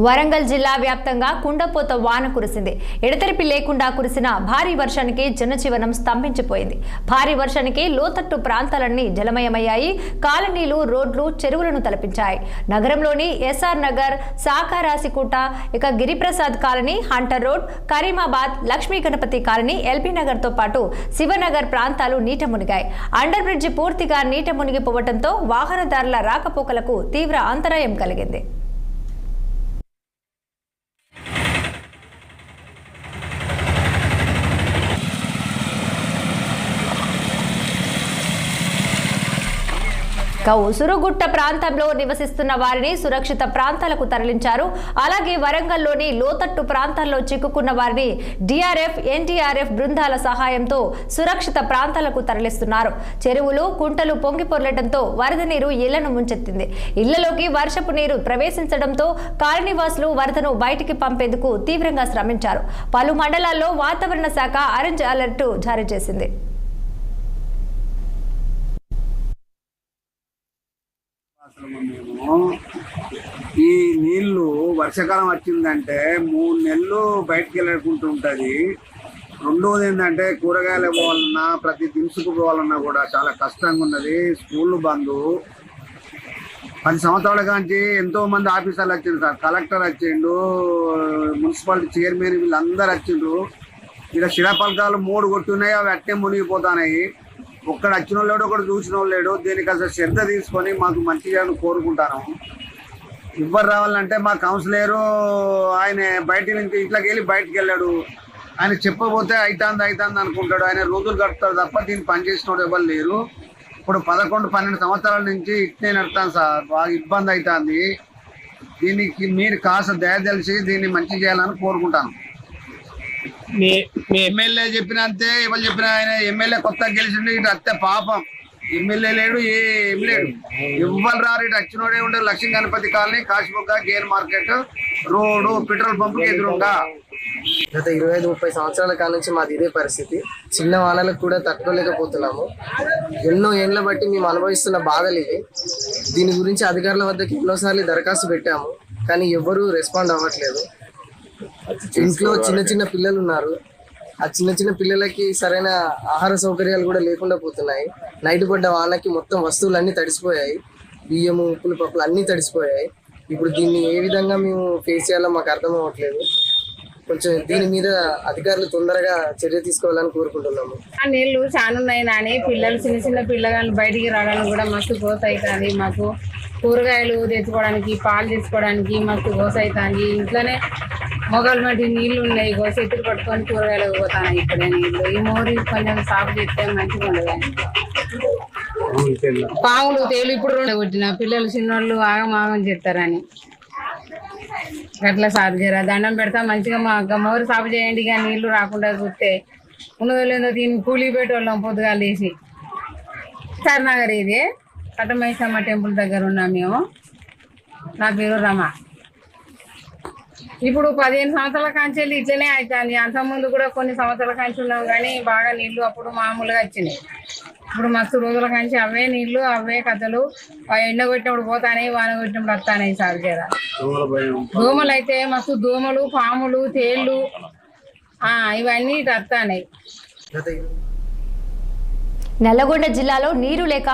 వరంగల్ జిల్లా వ్యాప్తంగా కుండపోత వాన కురిసింది. ఎడతెరిపి లేకుండా కురిసిన భారీ వర్షానికి జనజీవనం స్తంభించిపోయింది. భారీ వర్షానికి లోతట్టు ప్రాంతాలన్నీ జలమయమయ్యాయి. కాలనీలు, రోడ్లు, చెరువులను తలపించాయి. నగరంలోని S R Nagar, Sakarasikota, Giriprasad colony, Hunter road, Karimabad, Lakshmi Ganapathi colony, L B Nagar తో పాటు శివనగర్ ప్రాంతాలు నీట మునిగాయి. అండర్ బ్రిడ్జి పూర్తిగా నీట మునిగిపోవడంతో వాహనదారుల రాకపోకలకు తీవ్ర అంతరాయం కలిగింది. ఉసురుగుట్ట ప్రాంతంలో నివసిస్తున్న వారిని సురక్షిత ప్రాంతాలకు తరలించారు. అలాగే వరంగల్లోని లోతట్టు ప్రాంతాల్లో చిక్కుకున్న వారిని డిఆర్ఎఫ్, ఎన్డీఆర్ఎఫ్ బృందాల సహాయంతో సురక్షిత ప్రాంతాలకు తరలిస్తున్నారు. చెరువులు, కుంటలు పొంగి పొర్లడంతో వరద నీరు ఇళ్లను ముంచెత్తింది. ఇళ్లలోకి వర్షపు నీరు ప్రవేశించడంతో కాలనీవాసులు వరదను బయటికి పంపేందుకు తీవ్రంగా శ్రమించారు. పలు మండలాల్లో వాతావరణ శాఖ ఆరెంజ్ అలర్ట్ జారీ చేసింది. ఈ నీళ్లు వర్షాకాలం వచ్చిందంటే 3 నెలలు బయటకు వెళ్ళకుంటూ ఉంటుంది. రెండోది ఏంటంటే కూరగాయలు పోవాలన్నా, ప్రతి దినుసుకు పోవాలన్నా కూడా చాలా కష్టంగా ఉన్నది. స్కూళ్ళు బంద్. 10 సంవత్సరాల కాంచి ఎంతో మంది ఆఫీసర్లు వచ్చిండ్రు సార్. కలెక్టర్ వచ్చిండు, మున్సిపాలిటీ చైర్మన్, వీళ్ళందరూ వచ్చిండ్రు. ఇలా శిలాపలకాలు 3 కొట్టున్నాయి, అవి అట్టే మునిగిపోతున్నాయి. ఒక్కడ వచ్చిన వాళ్ళు లేడు, ఒకడు చూసిన వాళ్ళు లేడు. దీనికి అసలు శ్రద్ధ తీసుకొని మాకు మంచిగా కోరుకుంటాను. ఎవరు రావాలంటే మా కౌన్సిలరు ఆయన బయట నుంచి ఇంట్లోకి వెళ్ళి బయటకు వెళ్ళాడు. ఆయన చెప్పబోతే అవుతుంది అనుకుంటాడు. ఆయన రోజులు గడుపుతాడు తప్ప దీన్ని పనిచేసిన వాడు ఎవరు లేరు. ఇప్పుడు 11-12 సంవత్సరాల నుంచి ఇట్నే నడుతాను సార్. బాగా ఇబ్బంది అవుతుంది. దీనికి మీరు కాస్త దయ తెలిసి దీన్ని మంచి చేయాలని కోరుకుంటాను. మీ ఎమ్మెల్యే చెప్పినంతే, ఎవరు చెప్పినా ఆయన ఎమ్మెల్యే కొత్తగా గెలిచిండు. ఇటు అత్తే పాపం ఎమ్మెల్యే లేడు, ఏం లేడు, ఇవ్వాలి రారు. ఇటు వచ్చినోడే ఉండే Lakshmi Ganapathi colony, Kasibugga, gear market, road, petrol pump ఎదురుగా. గత 25-30 సంవత్సరాల కాల నుంచి మాది ఇదే పరిస్థితి. చిన్న వానలకు కూడా తట్టుకోలేకపోతున్నాము. ఎన్నో ఏళ్ల బట్టి మేము అనుభవిస్తున్న బాధలు ఇవి. దీని గురించి అధికారుల వద్దకు ఎన్నోసార్లు దరఖాస్తు పెట్టాము, కానీ ఎవ్వరూ రెస్పాండ్ అవ్వట్లేదు. ఇంట్లో చిన్న పిల్లలు ఉన్నారు. ఆ చిన్న పిల్లలకి సరైన ఆహార సౌకర్యాలు కూడా లేకుండా పోతున్నాయి. నైట్ పడ్డ వానకి మొత్తం వస్తువులు అన్నీ తడిసిపోయాయి. బియ్యము, ఉప్పులు, పప్పులు అన్నీ తడిసిపోయాయి. ఇప్పుడు దీన్ని ఏ విధంగా మేము ఫేస్ చేయాలో మాకు అర్థం అవ్వట్లేదు. కొంచెం దీని మీద అధికారులు తొందరగా చర్య తీసుకోవాలని కోరుకుంటున్నాము. నీళ్లు చాలా ఉన్నాయి నాని. పిల్లలు, చిన్న పిల్లగాళ్ళు బయటికి రావడానికి కూడా మస్తు గోస అవుతుంది. మాకు కూరగాయలు తెచ్చుకోవడానికి, పాలు తెచ్చుకోవడానికి మస్తు గోస అవుతుంది. ఇంట్లోనే మొగలు మట్టి నీళ్లు ఉన్నాయి. గోస ఎత్తులు పట్టుకొని కూరగాయలు పోతాను. ఇప్పుడే నీళ్లు ఈ మోరీ కొంచెం సాగు చేస్తే మంచిగా ఉండదు. పాములు, తేలు ఇప్పుడు కొట్టిన పిల్లలు చిన్నోళ్ళు ఆగం చేస్తారని అట్లా సాగు చేయరా. దండం పెడతా మంచిగా మా మోరు సాగు చేయండి. ఇక నీళ్లు రాకుండా చూస్తే ఉన్నదో లేదో దీన్ని కూలీ పెట్టేవాళ్ళం పొద్దుగాలు తీసి. సర్నగర్ ఇది కట్టమైసమ్మ టెంపుల్ దగ్గర ఉన్నాం మేము. నా పేరు రమ. ఇప్పుడు 15 సంవత్సరాల కాంచి వెళ్ళి ఇట్లనే అవుతుంది. అంతకుముందు కూడా కొన్ని సంవత్సరాల కాంచి ఉన్నాం, కానీ బాగా నీళ్లు అప్పుడు మామూలుగా వచ్చినాయి. ఇప్పుడు మస్తు రోజుల కాంచి అవే నీళ్లు, అవే కథలు. ఎండ కొట్టినప్పుడు పోతానే, వాన కొట్టినప్పుడు వస్తానే సాగు చేయరా. దోమలు అయితే మస్తు దోమలు, పాములు, తేళ్ళు ఇవన్నీ వస్తాయి. నల్లగొండ జిల్లాలో నీరు లేక